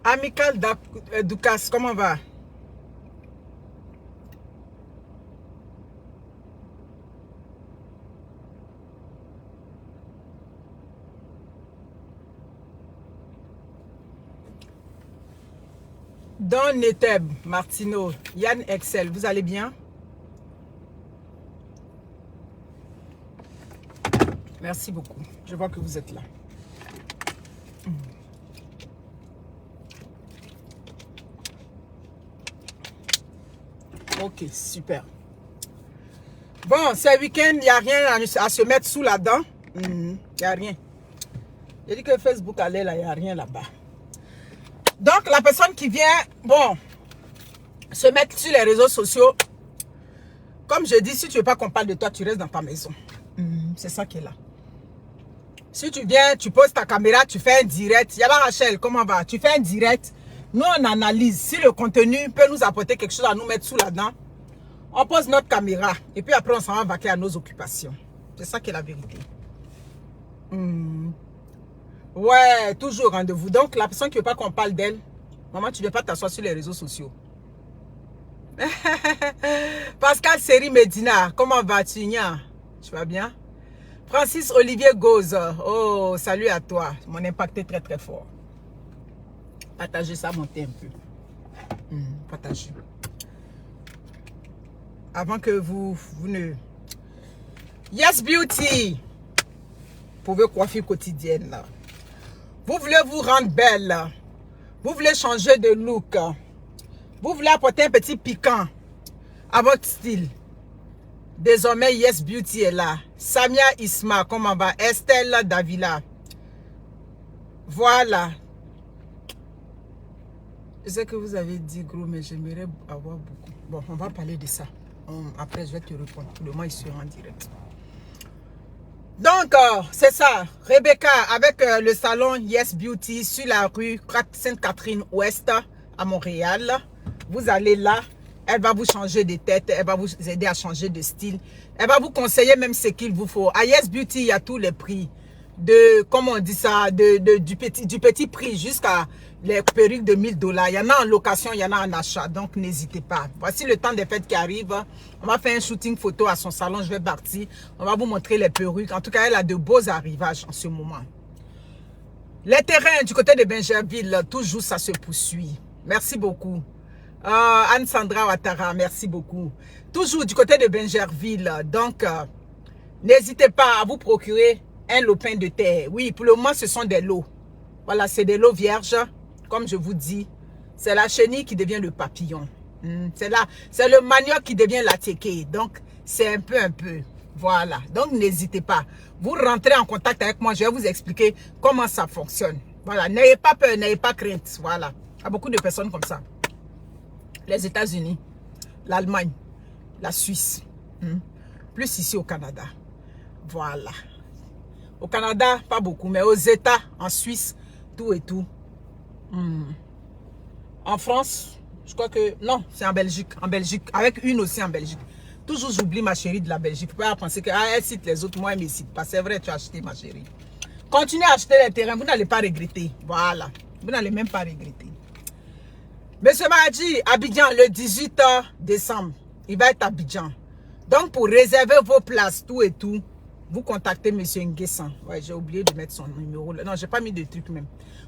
Amical Ducasse, comment va? Don Neteb, Martino, Yann Excel, vous allez bien? Merci beaucoup. Je vois que vous êtes là. Ok, super. Bon, c'est week-end, il n'y a rien à se mettre sous la dent. Il n'y a rien. J'ai dit que Facebook allait là, il n'y a rien là-bas. Donc, la personne qui vient, bon, se mettre sur les réseaux sociaux, comme je dis, si tu ne veux pas qu'on parle de toi, tu restes dans ta maison. C'est ça qui est là. Si tu viens, tu poses ta caméra, tu fais un direct. Yaba Rachel, comment va? Tu fais un direct. Nous, on analyse. Si le contenu peut nous apporter quelque chose à nous mettre sous la dent, on pose notre caméra. Et puis après, on s'en va vaquer à nos occupations. C'est ça qui est la vérité. Ouais, toujours rendez-vous. Donc, la personne qui ne veut pas qu'on parle d'elle, maman, tu ne veux pas t'asseoir sur les réseaux sociaux. Pascal Seri Medina, comment vas-tu? Tu vas bien? Francis Olivier Gauze, oh, salut à toi. Mon impact est très très fort. Partagez ça, montez un peu. Partagez. Avant que vous ne... Yes Beauty. Pour vos coiffures quotidiennes. Vous voulez vous rendre belle. Vous voulez changer de look. Vous voulez apporter un petit piquant à votre style. Désormais, Yes Beauty est là. Samia Isma, comment va? Estelle Davila. Voilà. Je sais que vous avez dit gros, mais j'aimerais avoir beaucoup. Bon, on va parler de ça. Après, je vais te répondre. Pour le moment, il sera en direct. Donc, c'est ça. Rebecca, avec le salon Yes Beauty sur la rue Sainte-Catherine-Ouest à Montréal. Vous allez là. Elle va vous changer de tête. Elle va vous aider à changer de style. Elle va vous conseiller même ce qu'il vous faut. À Yes Beauty, il y a tous les prix. De, comment on dit ça, du petit prix jusqu'à les perruques de 1000 $. Il y en a en location, il y en a en achat. Donc, n'hésitez pas. Voici le temps des fêtes qui arrive. On va faire un shooting photo à son salon. Je vais partir. On va vous montrer les perruques. En tout cas, elle a de beaux arrivages en ce moment. Les terrains du côté de Bingerville, toujours ça se poursuit. Merci beaucoup. Anne-Sandra Ouattara, merci beaucoup. Toujours du côté de Bingerville. Donc, n'hésitez pas à vous procurer un lopin de terre. Oui, pour le moment, ce sont des lots. Voilà, c'est des lots vierges. Comme je vous dis, c'est la chenille qui devient le papillon. C'est le manioc qui devient la tchéké. Donc, c'est un peu. Voilà. Donc, n'hésitez pas. Vous rentrez en contact avec moi. Je vais vous expliquer comment ça fonctionne. Voilà. N'ayez pas peur, n'ayez pas crainte. Voilà. Il y a beaucoup de personnes comme ça. Les États-Unis, l'Allemagne, la Suisse. Plus ici au Canada. Voilà. Au Canada, pas beaucoup. Mais aux États, en Suisse, tout et tout. En France, je crois que... Non, c'est en Belgique. En Belgique. Avec une aussi en Belgique. Toujours, j'oublie ma chérie de la Belgique. Il ne faut pas penser qu'elle cite les autres. Moi, elle ne me cite pas. C'est vrai, tu as acheté, ma chérie. Continuez à acheter les terrains. Vous n'allez pas regretter. Voilà. Vous n'allez même pas regretter. Monsieur Mahdi, Abidjan, le 18 décembre. Il va être à Abidjan. Donc, pour réserver vos places, tout et tout, vous contactez M. Nguessan. Ouais, j'ai oublié de mettre son numéro. Non, j'ai pas mis de truc même.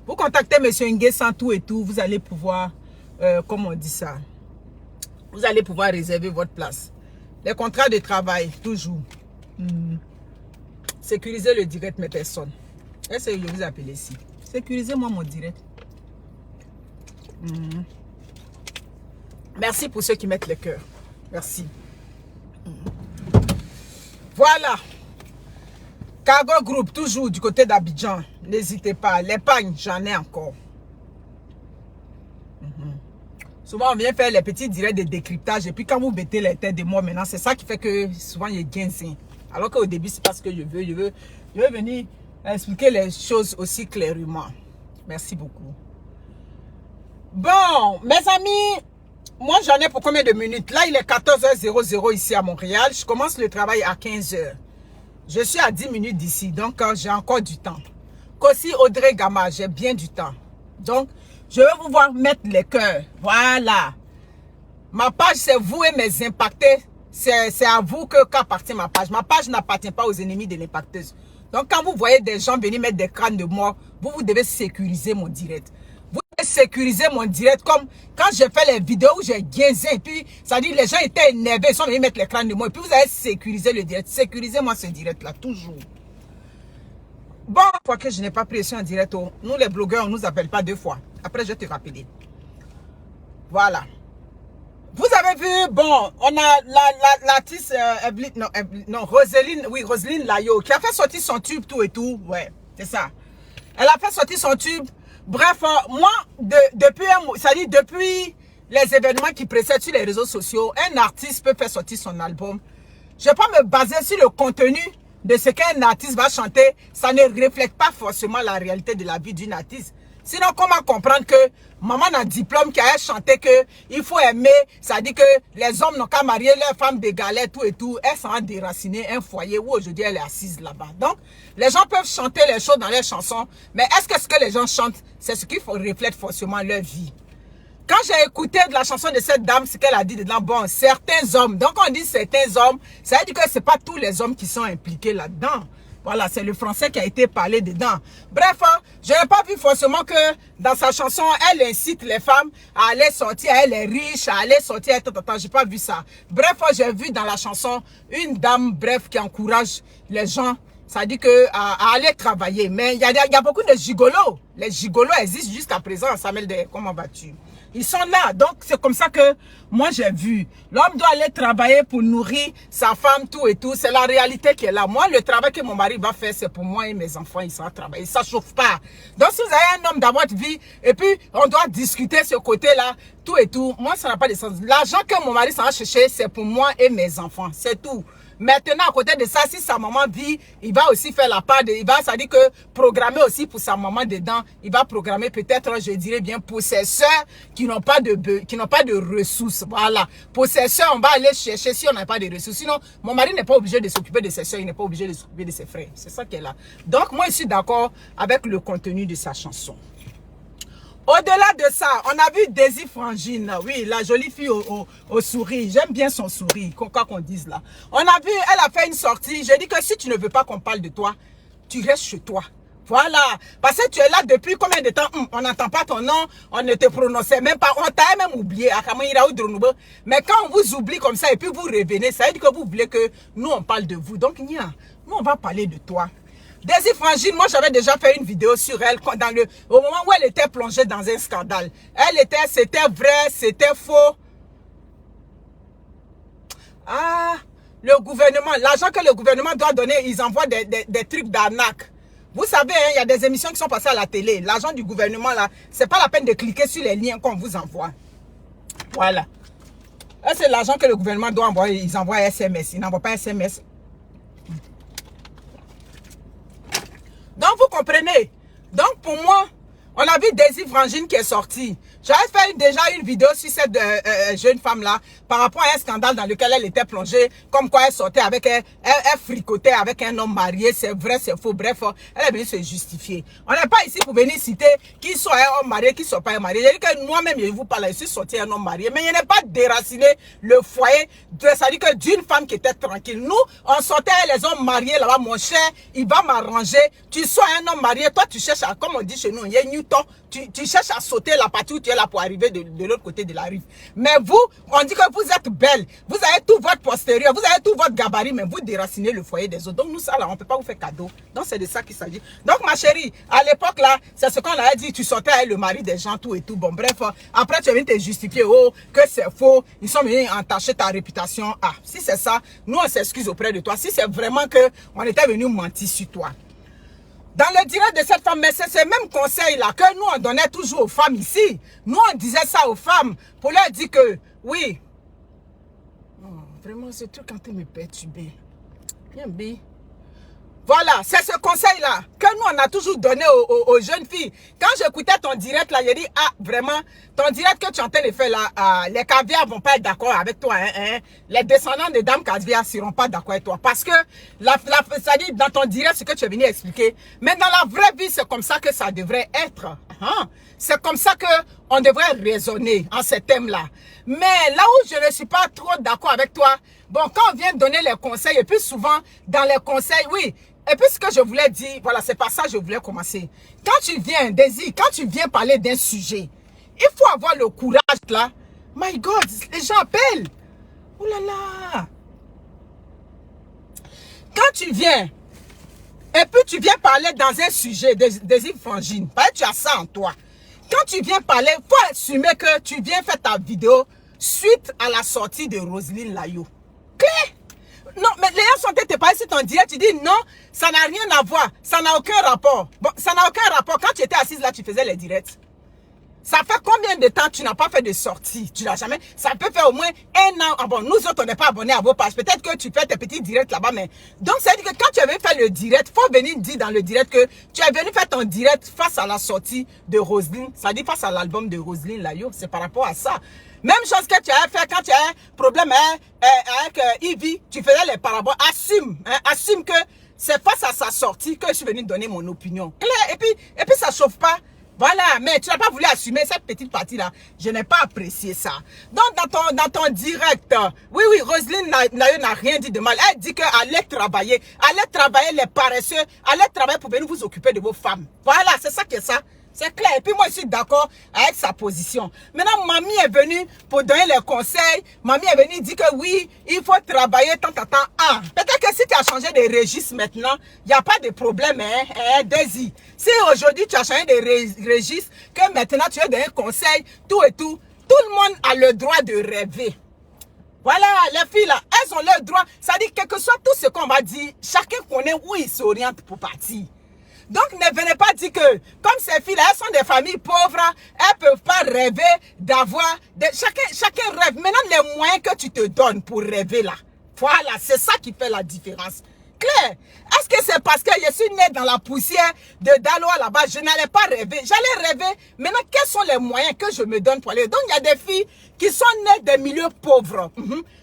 Vous contactez M. Nguessan, tout et tout. Vous allez pouvoir, comment on dit ça? Vous allez pouvoir réserver votre place. Les contrats de travail, toujours. Sécurisez le direct, mes personnes. Est-ce que je vous appelle ici? Sécurisez-moi mon direct. Merci pour ceux qui mettent le cœur. Merci. Voilà. Cargo Group, toujours du côté d'Abidjan. N'hésitez pas. L'épargne, j'en ai encore. Souvent, on vient faire les petits directs de décryptage. Et puis, quand vous mettez les têtes de moi maintenant, c'est ça qui fait que souvent, il y a gain. Alors qu'au début, c'est pas ce que je veux. Je veux venir expliquer les choses aussi clairement. Merci beaucoup. Bon, mes amis, moi, j'en ai pour combien de minutes? Là, il est 14h00 ici à Montréal. Je commence le travail à 15h. Je suis à 10 minutes d'ici, donc j'ai encore du temps. Kossi Audrey Gama, j'ai bien du temps. Donc, Je vais vous voir mettre les cœurs. Voilà. Ma page, c'est vous et mes impactés. C'est à vous qu'appartient ma page. Ma page n'appartient pas aux ennemis de l'impacteuse. Donc, quand vous voyez des gens venir mettre des crânes de mort, vous devez sécuriser mon direct. Vous devez sécuriser mon direct comme quand j'ai fait les vidéos où j'ai gainsé. Et puis, ça dit, les gens étaient énervés, ils sont venus mettre les crânes de mort. Et puis, vous avez sécurisé le direct. Sécurisez-moi ce direct-là, toujours. Bon, fois que je n'ai pas pris ça en direct, nous les blogueurs, on ne nous appelle pas 2 fois. Après, je vais te rappeler. Voilà. Vous avez vu, bon, on a l'artiste, Roselyne Layo, qui a fait sortir son tube, tout et tout. Ouais, c'est ça. Elle a fait sortir son tube. Bref, moi, depuis les événements qui précèdent sur les réseaux sociaux, un artiste peut faire sortir son album. Je ne vais pas me baser sur le contenu de ce qu'un artiste va chanter. Ça ne reflète pas forcément la réalité de la vie d'une artiste. Sinon, comment comprendre que maman a un diplôme qui a chanté que il faut aimer, ça dit que les hommes n'ont qu'à marier leurs femmes d'égalais, tout et tout. Elle s'en a déraciné un foyer où aujourd'hui elle est assise là-bas. Donc, les gens peuvent chanter les choses dans leurs chansons, mais est-ce que ce que les gens chantent, c'est ce qui reflète forcément leur vie? Quand j'ai écouté de la chanson de cette dame, ce qu'elle a dit dedans, bon, certains hommes, donc on dit certains hommes, ça veut dire que ce n'est pas tous les hommes qui sont impliqués là-dedans. Voilà, c'est le français qui a été parlé dedans. Bref, je n'ai pas vu forcément que dans sa chanson, elle incite les femmes à aller sortir, elle est riche, à aller sortir, je n'ai pas vu ça. Bref, j'ai vu dans la chanson une dame, bref, qui encourage les gens, ça dit que à aller travailler. Mais il y a beaucoup de gigolos. Les gigolos existent jusqu'à présent, Samuel, comment vas-tu? Ils sont là, donc c'est comme ça que moi j'ai vu. L'homme doit aller travailler pour nourrir sa femme, tout et tout. C'est la réalité qui est là. Moi, le travail que mon mari va faire, c'est pour moi et mes enfants. Ils sont à travailler. Ça ne chauffe pas. Donc si vous avez un homme dans votre vie, et puis on doit discuter ce côté-là, tout et tout, moi ça n'a pas de sens. L'argent que mon mari s'en va chercher, c'est pour moi et mes enfants. C'est tout. Maintenant, à côté de ça, si sa maman vit, il va aussi faire la part ça dit que programmer aussi pour sa maman dedans, il va programmer peut-être, je dirais bien, pour ses soeurs qui n'ont pas de ressources. Voilà. Pour ses soeurs, on va aller chercher si on n'a pas de ressources. Sinon, mon mari n'est pas obligé de s'occuper de ses soeurs, il n'est pas obligé de s'occuper de ses frères. C'est ça qui est là. Donc, moi, je suis d'accord avec le contenu de sa chanson. Au-delà de ça, on a vu Daisy Frangine, oui, la jolie fille au sourire. J'aime bien son sourire, quoi qu'on dise là. On a vu, elle a fait une sortie. Je dis que si tu ne veux pas qu'on parle de toi, tu restes chez toi. Voilà. Parce que tu es là depuis combien de temps? On n'entend pas ton nom, on ne te prononçait même pas, on t'a même oublié. Mais quand on vous oublie comme ça et puis vous revenez, ça veut dire que vous voulez que nous on parle de vous. Donc, nous on va parler de toi. Daisy Frangine, moi j'avais déjà fait une vidéo sur elle au moment où elle était plongée dans un scandale. C'était vrai, c'était faux. Ah, le gouvernement, l'argent que le gouvernement doit donner, ils envoient des trucs d'arnaque. Vous savez, il y a des émissions qui sont passées à la télé. L'argent du gouvernement, là, c'est pas la peine de cliquer sur les liens qu'on vous envoie. Voilà. C'est l'argent que le gouvernement doit envoyer. Ils envoient SMS. Ils n'envoient pas SMS. Donc, vous comprenez. Donc, pour moi, on a vu Daisy Frangine qui est sortie. J'avais fait déjà une vidéo sur cette jeune femme-là par rapport à un scandale dans lequel elle était plongée, comme quoi elle sortait avec elle fricotait avec un homme marié, c'est vrai, c'est faux, bref, elle est venue se justifier. On n'est pas ici pour venir citer qui soit un homme marié, qui soit pas un marié. J'ai dit que moi-même, je vous parle, je suis sorti un homme marié, mais il n'est pas déraciné le foyer, ça dit que d'une femme qui était tranquille. Nous, on sortait les hommes mariés là-bas, mon cher, il va m'arranger. Tu sois un homme marié, toi tu cherches à, comme on dit chez nous, il y a Newton, tu cherches à sauter la partie où tu es là pour arriver de l'autre côté de la rive. Mais vous, on dit que vous êtes belle, vous avez tout votre postérieur, vous avez tout votre gabarit, mais vous déracinez le foyer des autres. Donc nous, ça là, on ne peut pas vous faire cadeau. Donc c'est de ça qu'il s'agit. Donc ma chérie, à l'époque là, c'est ce qu'on a dit, tu sortais avec le mari des gens, tout et tout. Bon bref, après tu es venu te justifier, oh, que c'est faux, ils sont venus entacher ta réputation. Ah, si c'est ça, nous on s'excuse auprès de toi. Si c'est vraiment que on était venu mentir sur toi. Dans le direct de cette femme, mais c'est ce même conseil-là que nous, on donnait toujours aux femmes ici. Nous, on disait ça aux femmes pour leur dire que, oui. Oh, vraiment, ce truc en train de me perturber. Bien, B. Voilà, c'est ce conseil-là que nous, on a toujours donné aux jeunes filles. Quand j'écoutais ton direct, là, j'ai dit, ah, vraiment, ton direct que tu es en train de faire là, les caviars vont pas être d'accord avec toi. Les descendants de Dame Caviar ne seront pas d'accord avec toi. Parce que, ça dit, dans ton direct, ce que tu es venu expliquer, mais dans la vraie vie, c'est comme ça que ça devrait être. C'est comme ça qu'on devrait raisonner en ces thèmes-là. Mais là où je ne suis pas trop d'accord avec toi, bon, quand on vient donner les conseils, et puis souvent, dans les conseils, oui, et puis ce que je voulais dire, voilà, c'est pas ça que je voulais commencer. Quand tu viens, Daisy, quand tu viens parler d'un sujet, il faut avoir le courage, là. My God, les gens appellent. Oh là là. Quand tu viens, et puis tu viens parler dans un sujet, Daisy Frangine, parce que tu as ça en toi. Quand tu viens parler, il faut assumer que tu viens faire ta vidéo suite à la sortie de Roselyne Layo. Claire? Non, mais les gens sont te parler sur ton direct, tu dis non, ça n'a rien à voir, ça n'a aucun rapport. Bon, ça n'a aucun rapport. Quand tu étais assise là, tu faisais les directs. Ça fait combien de temps tu n'as pas fait de sortie? Tu n'as jamais. Ça peut faire au moins 1 an. Ah bon, nous autres, on n'est pas abonnés à vos pages. Peut-être que tu fais tes petits directs là-bas, mais. Donc, ça veut dire que quand tu avais fait le direct, il faut venir dire dans le direct que tu es venu faire ton direct face à la sortie de Roselyne. Ça dit face à l'album de Roselyne Layo. C'est par rapport à ça. Même chose que tu as fait quand tu as un problème avec Ivy, tu faisais les paraboles. Assume, assume que c'est face à sa sortie que je suis venu donner mon opinion. Claire, et puis ça chauffe pas. Voilà, mais tu n'as pas voulu assumer cette petite partie-là. Je n'ai pas apprécié ça. Donc, dans ton direct, oui, Roselyne n'a rien dit de mal. Elle dit qu'elle allait travailler les paresseux, allez travailler pour venir vous occuper de vos femmes. Voilà, c'est ça qui est ça. C'est clair. Et puis moi, je suis d'accord avec sa position. Maintenant, mamie est venue pour donner les conseils. Mamie est venue dire que oui, il faut travailler tant. Ah, peut-être que si tu as changé de registre maintenant, il n'y a pas de problème, Daisy. Si aujourd'hui tu as changé de registre, que maintenant tu as donné conseil, tout et tout, tout le monde a le droit de rêver. Voilà, les filles là, elles ont le droit. Ça dit quel que soit tout ce qu'on va dire, chacun connaît où il s'oriente pour partir. Donc, ne venez pas dire que, comme ces filles-là, elles sont des familles pauvres, elles ne peuvent pas rêver d'avoir... Chacun rêve. Maintenant, les moyens que tu te donnes pour rêver là, voilà, c'est ça qui fait la différence. Claire, est-ce que c'est parce que je suis née dans la poussière de Daloa là-bas, je n'allais pas rêver? J'allais rêver. Maintenant, quels sont les moyens que je me donne pour aller? Donc, il y a des filles qui sont nées des milieux pauvres,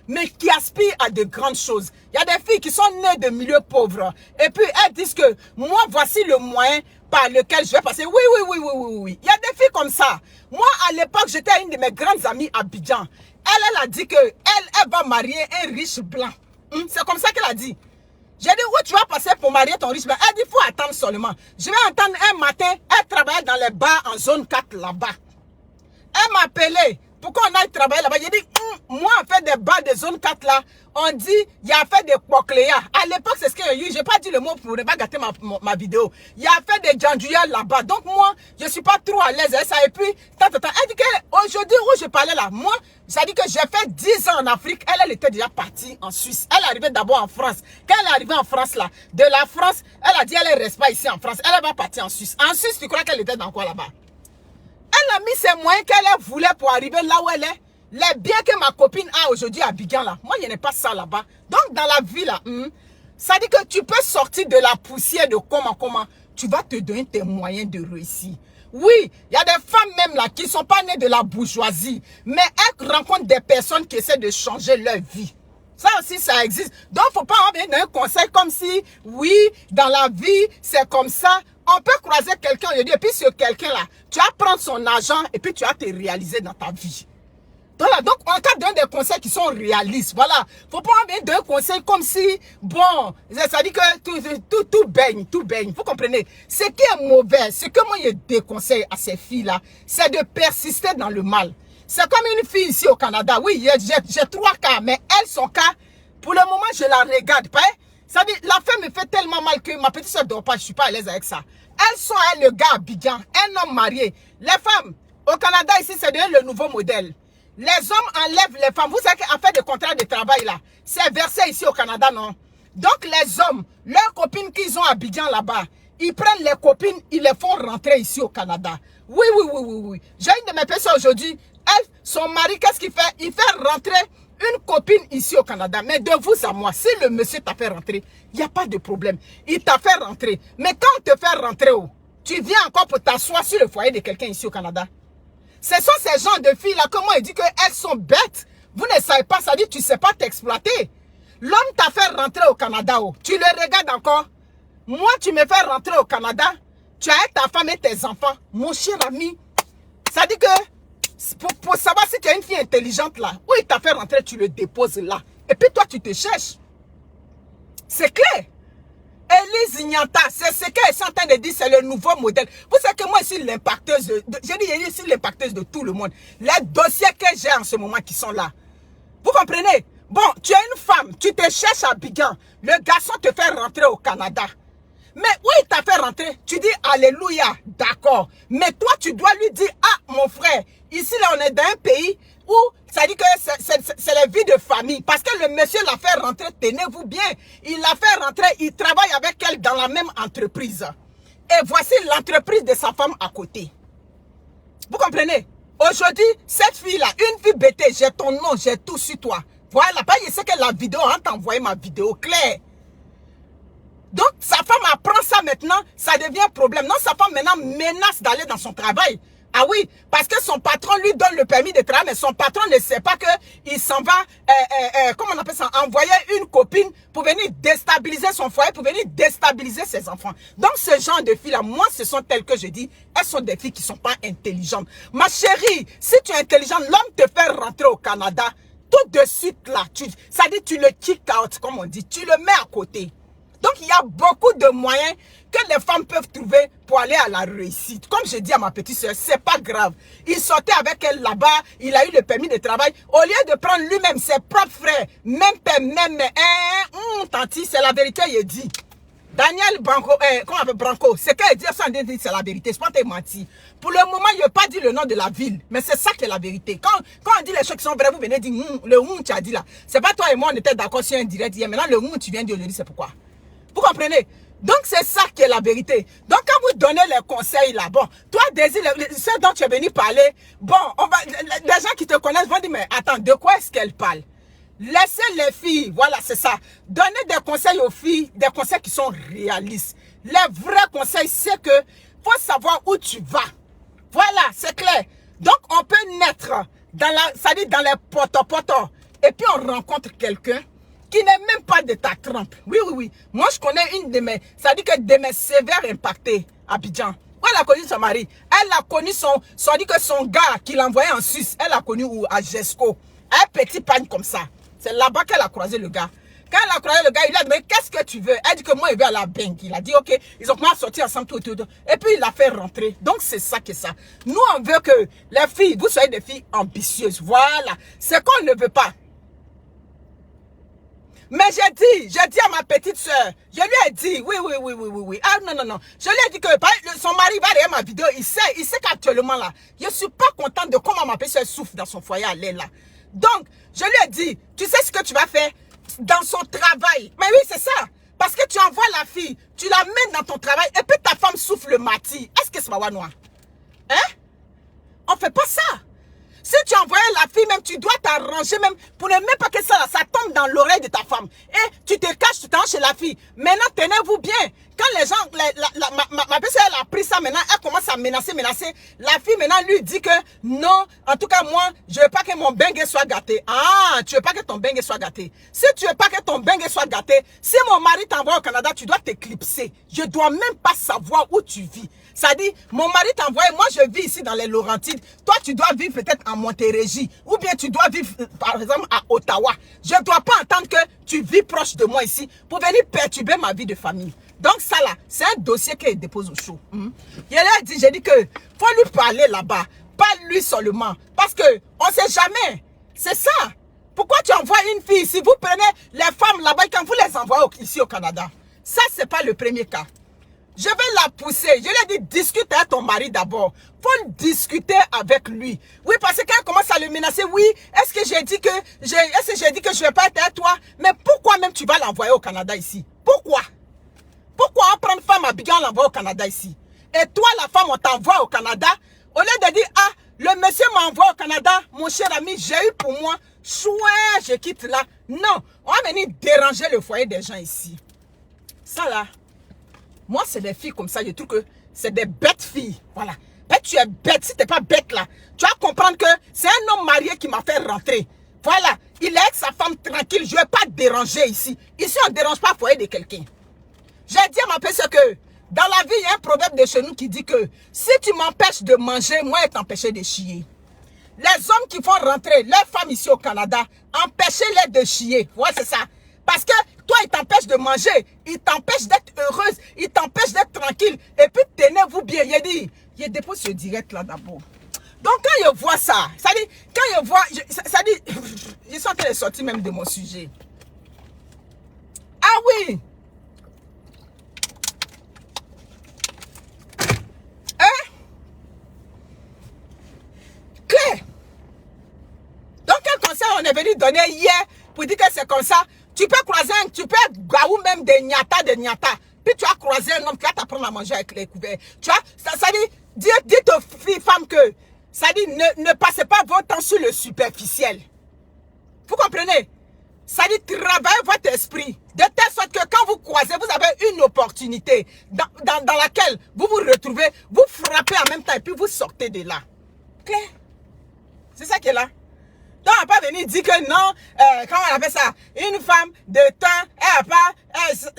mais qui aspirent à de grandes choses. Il y a des filles qui sont nées de milieux pauvres. Et puis, elles disent que moi, voici le moyen par lequel je vais passer. Oui. Il y a des filles comme ça. Moi, à l'époque, j'étais une de mes grandes amies à Abidjan. Elle a dit que elle va marier un riche blanc. C'est comme ça qu'elle a dit. J'ai dit, où tu vas passer pour marier ton riche blanc? Elle dit, il faut attendre seulement. Je vais attendre un matin, elle travaille dans les bars en zone 4 là-bas. Elle m'a appelé. Pourquoi on aille travailler là-bas? J'ai dit, moi, en fait des bars de zone 4 là, on dit, il y a fait des Pocléa. À l'époque, c'est ce que j'ai eu. Je n'ai pas dit le mot pour ne pas gâter ma vidéo. Il y a fait des Djandouya là-bas. Donc, moi, je ne suis pas trop à l'aise avec ça. Et puis, elle dit qu'aujourd'hui, où je parlais là, moi, ça dit que j'ai fait 10 ans en Afrique. Elle était déjà partie en Suisse. Elle est arrivée d'abord en France. Quand elle est arrivée en France là, de la France, elle a dit, elle ne reste pas ici en France. Elle va partir en Suisse. En Suisse, tu crois qu'elle était dans quoi là-bas? Elle a mis ses moyens qu'elle voulait pour arriver là où elle est. Les biens que ma copine a aujourd'hui à Abidjan là. Moi, il n'y a pas ça là-bas. Donc, dans la vie là, ça dit que tu peux sortir de la poussière de comment. Tu vas te donner tes moyens de réussir. Oui, il y a des femmes même là qui ne sont pas nées de la bourgeoisie. Mais elles rencontrent des personnes qui essaient de changer leur vie. Ça aussi, ça existe. Donc, il ne faut pas avoir un conseil comme si, oui, dans la vie, c'est comme ça. On peut croiser quelqu'un et puis ce quelqu'un-là, tu vas prendre son argent et puis tu vas te réaliser dans ta vie. Voilà, donc on t'a donné des conseils qui sont réalistes. Voilà, faut pas avoir des conseils comme si, bon, ça dit que tout baigne. Vous comprenez? Ce qui est mauvais, ce que moi je déconseille à ces filles-là, c'est de persister dans le mal. C'est comme une fille ici au Canada. Oui, j'ai 3 cas, mais elle, son cas, pour le moment, je la regarde pas. Ça dit, la femme me fait tellement mal que ma petite soeur ne dort pas, je suis pas à l'aise avec ça. Elles sont, le gars à Abidjan, un homme marié. Les femmes, au Canada ici, c'est le nouveau modèle. Les hommes enlèvent les femmes. Vous savez qu'en fait de contrat de travail là, c'est versé ici au Canada, non? Donc les hommes, leurs copines qu'ils ont à Abidjan là-bas, ils prennent les copines, ils les font rentrer ici au Canada. Oui. J'ai une de mes personnes aujourd'hui, elle, son mari, qu'est-ce qu'il fait? Il fait rentrer une copine ici au Canada. Mais de vous à moi, si le monsieur t'a fait rentrer, il n'y a pas de problème. Il t'a fait rentrer. Mais quand on te fait rentrer, tu viens encore pour t'asseoir sur le foyer de quelqu'un ici au Canada. Ce sont ces gens de filles-là, comment il dit qu'elles sont bêtes. Vous ne savez pas, ça dit tu ne sais pas t'exploiter. L'homme t'a fait rentrer au Canada. Tu le regardes encore. Moi, tu me fais rentrer au Canada. tu as ta femme et tes enfants. Mon cher ami, ça dit que pour savoir si tu as une fille intelligente là, où il t'a fait rentrer, tu le déposes là. Et puis toi, tu te cherches. C'est clair. Elise Nyanta, c'est ce qu'elle est en train de dire, c'est le nouveau modèle. Vous savez que moi, je suis l'impacteuse, je suis l'impacteuse de tout le monde. Les dossiers que j'ai en ce moment qui sont là. Vous comprenez? Bon, tu es une femme, tu te cherches à Abidjan. Le garçon te fait rentrer au Canada. Mais où il t'a fait rentrer? Tu dis Alléluia, d'accord. Mais toi, tu dois lui dire, ah, mon frère, ici, là, on est dans un pays où ça dit que c'est la vie de famille. Parce que le monsieur l'a fait rentrer, tenez-vous bien. Il l'a fait rentrer, il travaille avec elle dans la même entreprise. Et voici l'entreprise de sa femme à côté. Vous comprenez? Aujourd'hui, cette fille-là, une fille bêtée, j'ai ton nom, j'ai tout sur toi. Voilà, pas je sais que la vidéo, on t'a envoyé ma vidéo claire. Donc, sa femme apprend ça maintenant, ça devient un problème. Non, sa femme maintenant menace d'aller dans son travail. Ah oui, parce que son patron lui donne le permis de travail, mais son patron ne sait pas qu'il s'en va, comment on appelle ça, envoyer une copine pour venir déstabiliser son foyer, pour venir déstabiliser ses enfants. Donc, ce genre de filles-là, moi, ce sont telles que je dis, elles sont des filles qui ne sont pas intelligentes. Ma chérie, si tu es intelligente, l'homme te fait rentrer au Canada, tout de suite là, ça dit tu le kick out, comme on dit, tu le mets à côté. Donc, il y a beaucoup de moyens que les femmes peuvent trouver pour aller à la réussite. Comme je dis à ma petite soeur, c'est pas grave. Il sortait avec elle là-bas, il a eu le permis de travail. Au lieu de prendre lui-même ses propres frères, même père, même mère, tanti, c'est la vérité, il dit. Daniel Branco, comment on appelle Branco, c'est qu'elle dit, c'est la vérité, c'est pas te mentir. Pour le moment, il n'a pas dit le nom de la ville, mais c'est ça qui est la vérité. Quand on dit les choses qui sont vraies, vous venez dire, le tu as dit là. C'est pas toi et moi, on était d'accord sur un direct hier. Maintenant, le tu viens de le dire, c'est pourquoi. Vous comprenez? Donc, c'est ça qui est la vérité. Donc, quand vous donnez les conseils là, bon, toi, Désir, ce dont tu es venu parler, bon, les gens qui te connaissent vont dire, mais attends, de quoi est-ce qu'elle parle? Laissez les filles, voilà, c'est ça. Donnez des conseils aux filles, des conseils qui sont réalistes. Les vrais conseils, c'est que faut savoir où tu vas. Voilà, c'est clair. Donc, on peut naître dans les potos, et puis on rencontre quelqu'un qui n'est même pas de ta trempe. Oui, oui, oui. Moi, je connais une de mes, ça dit que de mes sévères impactés à Abidjan. Elle a connu son mari. Elle a connu dit que son gars qui l'envoyait en Suisse, elle a connu à Gesco. Un petit pagne comme ça. C'est là-bas qu'elle a croisé le gars. Quand elle a croisé le gars, il a dit, mais qu'est-ce que tu veux? Elle dit que moi, il veut à la banque. Il a dit, ok, ils ont commencé à sortir ensemble, tout. Et puis, il l'a fait rentrer. Donc, c'est ça que ça. Nous, on veut que les filles, vous soyez des filles ambitieuses. Voilà. C'est qu'on ne veut pas. Mais j'ai dit à ma petite soeur, je lui ai dit, oui. Ah non. Je lui ai dit que son mari va regarder ma vidéo, il sait qu'actuellement là, je ne suis pas contente de comment ma petite soeur souffre dans son foyer à l'aile là. Donc, je lui ai dit, tu sais ce que tu vas faire dans son travail. Mais oui, c'est ça. Parce que tu envoies la fille, tu la mets dans ton travail, et puis ta femme souffle le mati. Est-ce que c'est pas noir? Hein? On fait pas ça. Si tu envoyais la fille, même tu dois t'arranger même pour ne même pas que ça tombe dans l'oreille de ta femme. Et tu te caches, tu t'en chez la fille. Maintenant, tenez-vous bien. Quand les gens, ma personne, elle a pris ça maintenant, elle commence à menacer. La fille maintenant lui dit que non, en tout cas moi, je veux pas que mon bengue soit gâté. Ah, tu veux pas que ton bengue soit gâté. Si tu veux pas que ton bengue soit gâté, si mon mari t'envoie au Canada, tu dois t'éclipser. Je dois même pas savoir où tu vis. Ça dit, mon mari t'envoie, moi je vis ici dans les Laurentides. Toi, tu dois vivre peut-être en Montérégie. Ou bien tu dois vivre, par exemple, à Ottawa. Je ne dois pas entendre que tu vis proche de moi ici pour venir perturber ma vie de famille. Donc ça là, c'est un dossier qu'il dépose au show. J'ai dit que faut lui parler là-bas. Pas lui seulement. Parce que on ne sait jamais. C'est ça. Pourquoi tu envoies une fille? Si vous prenez les femmes là-bas, quand vous les envoyez ici au Canada, ça, c'est pas le premier cas. Je vais la pousser. Je lui ai dit, discute avec ton mari d'abord. Faut discuter avec lui. Oui, parce que quand elle commence à le menacer, oui, est-ce que j'ai dit que je vais pas être avec toi? Mais pourquoi même tu vas l'envoyer au Canada ici? Pourquoi? Pourquoi on prend une femme à Abidjan, on l'envoie au Canada ici? Et toi, la femme, on t'envoie au Canada. Au lieu de dire, ah, le monsieur m'envoie au Canada, mon cher ami, j'ai eu pour moi, chouette, je quitte là. Non, on va venir déranger le foyer des gens ici. Ça là. Moi, c'est des filles comme ça, je trouve que c'est des bêtes filles. Voilà. Mais tu es bête, si tu n'es pas bête là, tu vas comprendre que c'est un homme marié qui m'a fait rentrer. Voilà. Il est avec sa femme tranquille, je ne vais pas te déranger ici. Ici, on ne dérange pas le foyer de quelqu'un. J'ai dit à ma personne que Dans la vie, il y a un proverbe de chez nous qui dit que si tu m'empêches de manger, moi, je t'empêcher de chier. Les hommes qui font rentrer leurs femmes ici au Canada, empêchez-les de chier. Ouais, c'est ça. Parce que toi, ils t'empêchent de manger, ils t'empêchent d'être heureuse, ils t'empêchent d'être tranquille. Et puis, tenez-vous bien. Il dépose ce direct là d'abord. Donc, quand je vois ça, ça dit, quand je vois, ça dit, je suis en train de sortir même de mon sujet. Ah oui! Claire. Donc, quel conseil on est venu donner hier pour dire que c'est comme ça? Tu peux croiser tu peux gaou même des nyata. Puis tu as croisé un homme qui va t'apprendre à manger avec les couverts. Tu vois, ça dit, dites aux filles, femmes que, ça dit, ne passez pas votre temps sur le superficiel. Vous comprenez? Ça dit, travaillez votre esprit. De telle sorte que quand vous croisez, vous avez une opportunité dans laquelle vous vous retrouvez, vous frappez en même temps et puis vous sortez de là. Claire? C'est ça qui est là. Donc, on va pas venir dire que non, comment on appelle ça? Une femme de temps, elle n'a pas,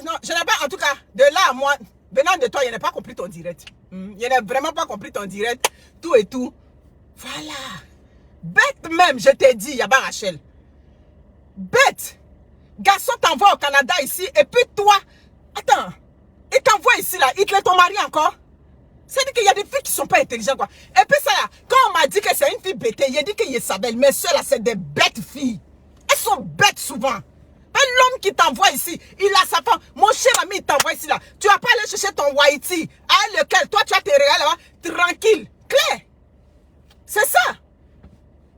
non, je n'ai pas, en tout cas, de là à moi, venant de toi, je n'ai pas compris ton direct. Je n'ai vraiment pas compris ton direct, tout et tout. Voilà. Bête même, je t'ai dit, Yaba Rachel. Bête. Garçon t'envoie au Canada ici, et puis toi, attends, il t'envoie ici là, il te ton mari encore? C'est-à-dire qu'il y a des filles qui ne sont pas intelligentes, quoi. Et puis ça là, quand on m'a dit que c'est une fille bêtée, il a dit qu'il est sa belle, mais ceux-là, c'est des bêtes filles. Elles sont bêtes souvent. L'homme qui t'envoie ici, il a sa femme. Mon cher ami, il t'envoie ici là. Tu vas pas aller chercher ton Whitey, à lequel toi tu as tes réels là-bas, tranquille. Claire. C'est ça.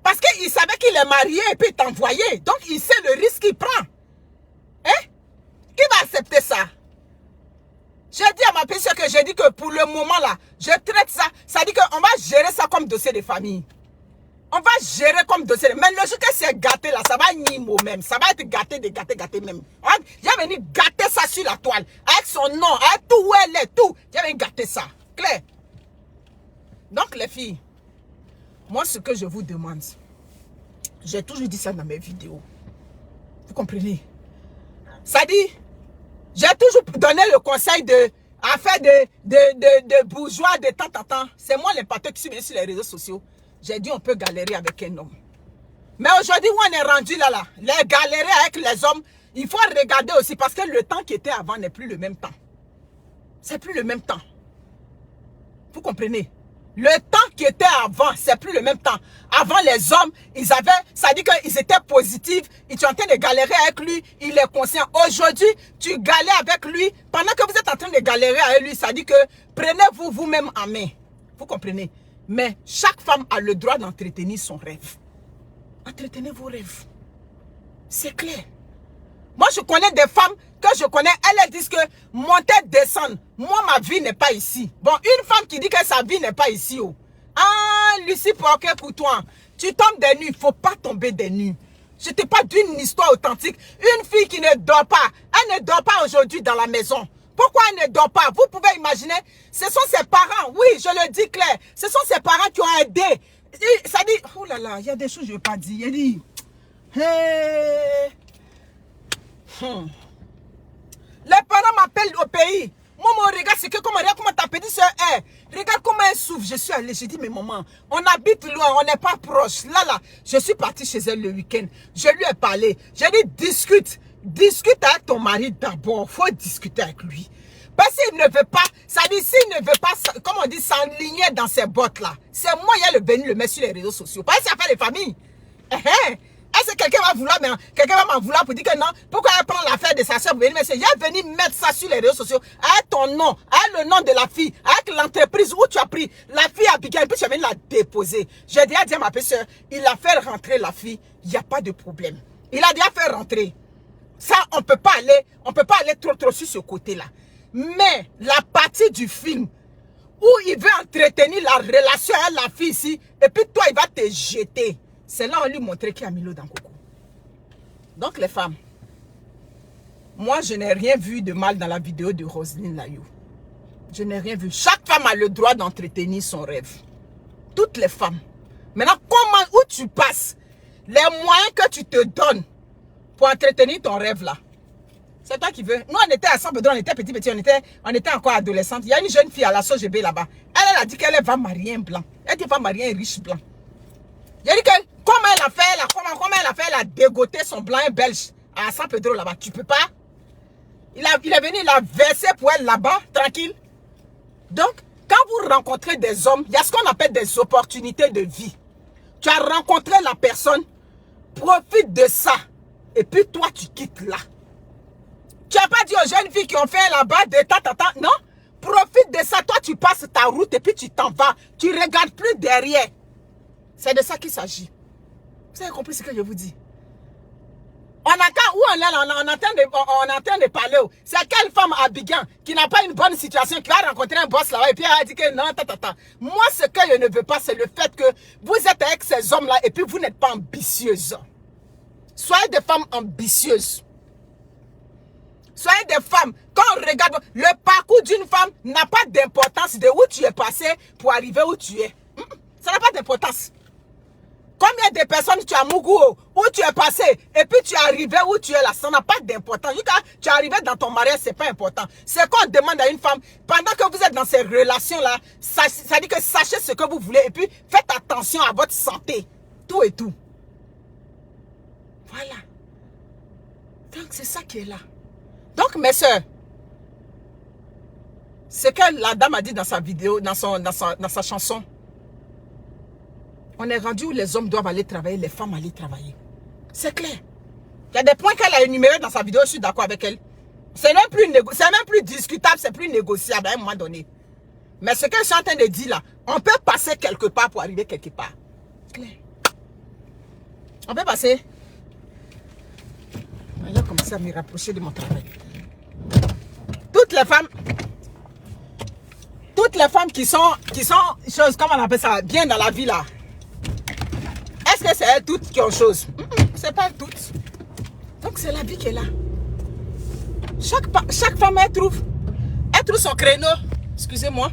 Parce qu'il savait qu'il est marié et puis il t'envoyait. Donc il sait le risque qu'il prend. Hein? Qui va accepter ça? J'ai dit à ma personne que j'ai dit que pour le moment là, je traite ça. Ça dit qu'on va gérer ça comme dossier de famille. On va gérer comme dossier. Mais le jour que c'est gâté là, ça va nimo même. Ça va être gâté même. J'ai venu gâter ça sur la toile. Avec son nom, avec tout où elle est, tout. J'ai venu gâter ça. Claire. Donc les filles, moi ce que je vous demande, j'ai toujours dit ça dans mes vidéos. Vous comprenez? Ça dit, j'ai toujours donné le conseil de affaire de bourgeois de temps en temps. C'est moi l'impacteur qui suis venu sur les réseaux sociaux. J'ai dit on peut galérer avec un homme. Mais aujourd'hui où on est rendu là, les galérer avec les hommes, il faut regarder aussi parce que le temps qui était avant n'est plus le même temps. C'est plus le même temps. Vous comprenez? Le temps qui était avant, c'est plus le même temps. Avant, les hommes, ils avaient, ça dit qu'ils étaient positifs, ils sont en train de galérer avec lui, il est conscient. Aujourd'hui, tu galères avec lui, pendant que vous êtes en train de galérer avec lui, ça dit que prenez-vous vous-même en main. Vous comprenez? Mais chaque femme a le droit d'entretenir son rêve. Entretenez vos rêves. C'est clair. Moi, je connais des femmes que je connais, elles disent que monter, descendre, moi, ma vie n'est pas ici. Bon, une femme qui dit que sa vie n'est pas ici. Oh. Ah, Lucie Porquet pour toi. Tu tombes des nuits, il ne faut pas tomber des nuits. Je te parle d'une histoire authentique. Une fille qui ne dort pas, elle ne dort pas aujourd'hui dans la maison. Pourquoi elle ne dort pas? Vous pouvez imaginer, ce sont ses parents, oui, je le dis clair, ce sont ses parents qui ont aidé. Ça dit, oh là là, il y a des choses que je ne veux pas dire. Il dit, hey. Les parents m'appellent au pays. Moi, regarde, c'est que comment ta petite soeur est. Regarde comment elle souffre. Je suis allée, j'ai dit, mais maman, on habite loin, on n'est pas proche. Là, je suis partie chez elle le week-end. Je lui ai parlé. J'ai dit, discute avec ton mari d'abord. Faut discuter avec lui. Parce qu'il ne veut pas, ça dit, s'il ne veut pas, comme on dit, s'enligner dans ses bottes là. C'est moi, il y a venu le mettre sur les réseaux sociaux. Parce que c'est affaire de famille. Est-ce que quelqu'un va vouloir, mais quelqu'un va m'en vouloir pour dire que non, pourquoi elle prend l'affaire de sa soeur pour venir mettre, il est venu mettre ça sur les réseaux sociaux, avec ton nom, avec le nom de la fille, avec l'entreprise où tu as pris, la fille a piqué, et puis tu es venu la déposer. J'ai déjà dit à ma soeur, il a fait rentrer la fille, il n'y a pas de problème. Il a déjà fait rentrer. Ça, on peut pas aller trop sur ce côté-là. Mais la partie du film où il veut entretenir la relation avec la fille ici, et puis toi, il va te jeter. C'est là où on lui montrait qu'il y a mis l'eau dans le coco. Donc les femmes, moi je n'ai rien vu de mal dans la vidéo de Roselyne Layou. Je n'ai rien vu. Chaque femme a le droit d'entretenir son rêve. Toutes les femmes. Maintenant, où tu passes, les moyens que tu te donnes pour entretenir ton rêve là, C'est toi qui veux. Nous, on était à San Pedro, on était petit, on était encore adolescente. Il y a une jeune fille à la SOGB là-bas. Elle a dit qu'elle va marier un blanc. Elle dit va marier un riche blanc. Il a dit que comment elle a fait, elle a dégoté son blanc belge à San Pedro là-bas. Tu peux pas. Il est venu, il a versé pour elle là-bas, tranquille. Donc, quand vous rencontrez des hommes, il y a ce qu'on appelle des opportunités de vie. Tu as rencontré la personne, profite de ça. Et puis toi, tu quittes là. Tu n'as pas dit aux jeunes filles qui ont fait là-bas de tata, non? Profite de ça. Toi, tu passes ta route et puis tu t'en vas. Tu ne regardes plus derrière. C'est de ça qu'il s'agit. Vous avez compris ce que je vous dis? On attend où on est là, on entend de parler. C'est quelle femme Abidjan qui n'a pas une bonne situation, qui va rencontrer un boss là-bas et puis elle a dit que non, tata. Moi, ce que je ne veux pas, c'est le fait que vous êtes avec ces hommes-là et puis vous n'êtes pas ambitieuses. Soyez des femmes ambitieuses. Soyez des femmes. Quand on regarde, le parcours d'une femme n'a pas d'importance de où tu es passé pour arriver où tu es. Ça n'a pas d'importance. Combien de personnes tu as Mougou, où tu es passé, et puis tu es arrivé où tu es là, ça n'a pas d'importance. Quand tu es arrivé dans ton mariage, c'est pas important. C'est qu'on demande à une femme, pendant que vous êtes dans ces relations-là, ça dit que sachez ce que vous voulez, et puis faites attention à votre santé. Tout et tout. Voilà. Donc c'est ça qui est là. Donc mes soeurs, ce que la dame a dit dans sa vidéo, dans sa chanson, on est rendu où les hommes doivent aller travailler, les femmes aller travailler. C'est clair. Il y a des points qu'elle a énumérés dans sa vidéo, je suis d'accord avec elle. C'est même plus discutable, c'est plus négociable à un moment donné. Mais ce que je suis en train de dire là, on peut passer quelque part pour arriver quelque part. Clair. On peut passer. Elle a commencé à me rapprocher de mon travail. Toutes les femmes qui sont choses, comment on appelle ça, bien dans la vie là. Est-ce que c'est elles toutes qui ont chose? C'est pas elles toutes. Donc c'est la vie qui est là. Chaque femme, elle trouve son créneau. Excusez-moi.